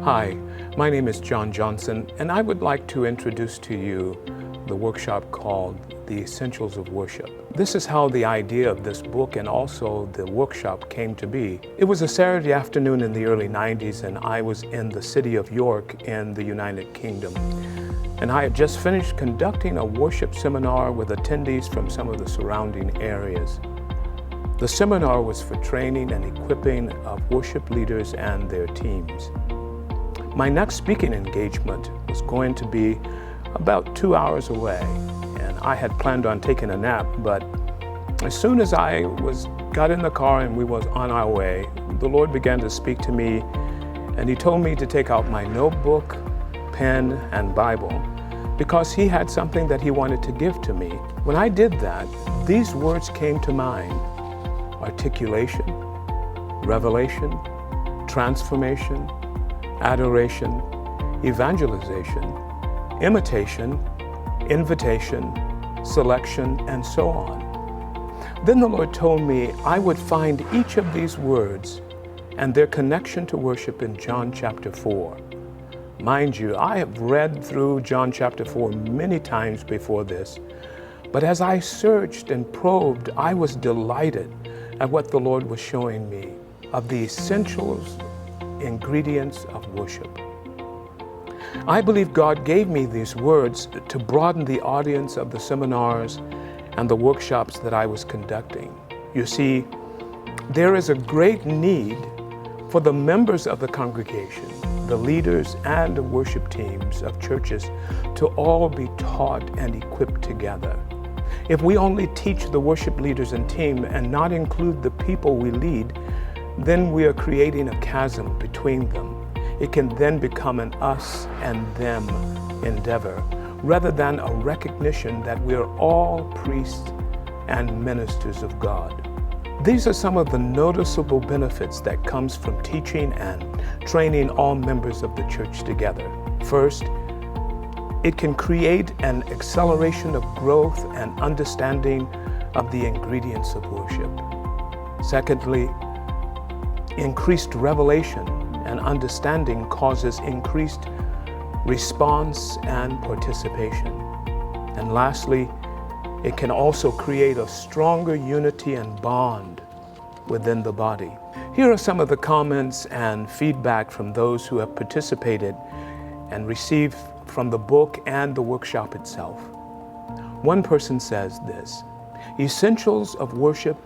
Hi, my name is John Johnson, and I would like to introduce to you the workshop called The Essentials of Worship. This is how the idea of this book and also the workshop came to be. It was a Saturday afternoon in the early 90s, and I was in the city of York in the United Kingdom. And I had just finished conducting a worship seminar with attendees from some of the surrounding areas. The seminar was for training and equipping of worship leaders and their teams. My next speaking engagement was going to be about 2 hours away, and I had planned on taking a nap, but as soon as I got in the car and we was on our way, the Lord began to speak to me, and He told me to take out my notebook, pen, and Bible, because He had something that He wanted to give to me. When I did that, these words came to mind: articulation, revelation, transformation, adoration, evangelization, imitation, invitation, selection, and so on. Then the Lord told me I would find each of these words and their connection to worship in John chapter 4. Mind you, I have read through John chapter 4 many times before this, but as I searched and probed, I was delighted at what the Lord was showing me of the essentials, ingredients of worship. I believe God gave me these words to broaden the audience of the seminars and the workshops that I was conducting. You see, there is a great need for the members of the congregation, the leaders and the worship teams of churches to all be taught and equipped together. If we only teach the worship leaders and team and not include the people we lead, then we are creating a chasm between them. It can then become an us and them endeavor, rather than a recognition that we are all priests and ministers of God. These are some of the noticeable benefits that comes from teaching and training all members of the church together. First, it can create an acceleration of growth and understanding of the ingredients of worship. Secondly, increased revelation and understanding causes increased response and participation. And lastly, it can also create a stronger unity and bond within the body. Here are some of the comments and feedback from those who have participated and received from the book and the workshop itself. One person says this: "Essentials of Worship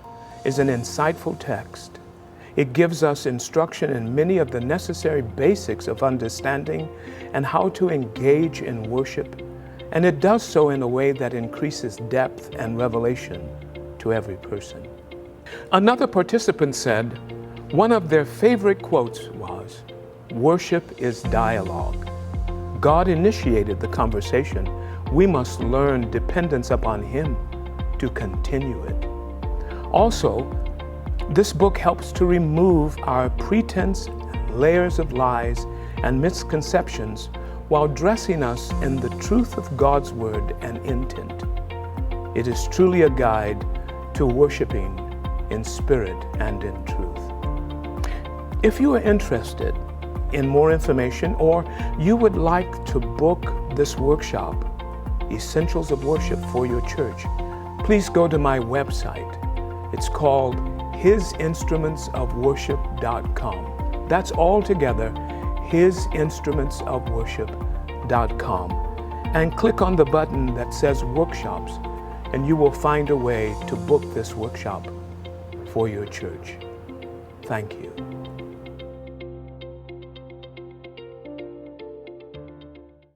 is an insightful text. It gives us instruction in many of the necessary basics of understanding and how to engage in worship, and it does so in a way that increases depth and revelation to every person." Another participant said one of their favorite quotes was, "Worship is dialogue. God initiated the conversation. We must learn dependence upon Him to continue it." Also, this book helps to remove our pretense, layers of lies, and misconceptions while dressing us in the truth of God's Word and intent. It is truly a guide to worshiping in spirit and in truth. If you are interested in more information or you would like to book this workshop, Essentials of Worship for your church, please go to my website. It's called hisinstrumentsofworship.com. That's all together, hisinstrumentsofworship.com. And click on the button that says Workshops, and you will find a way to book this workshop for your church. Thank you.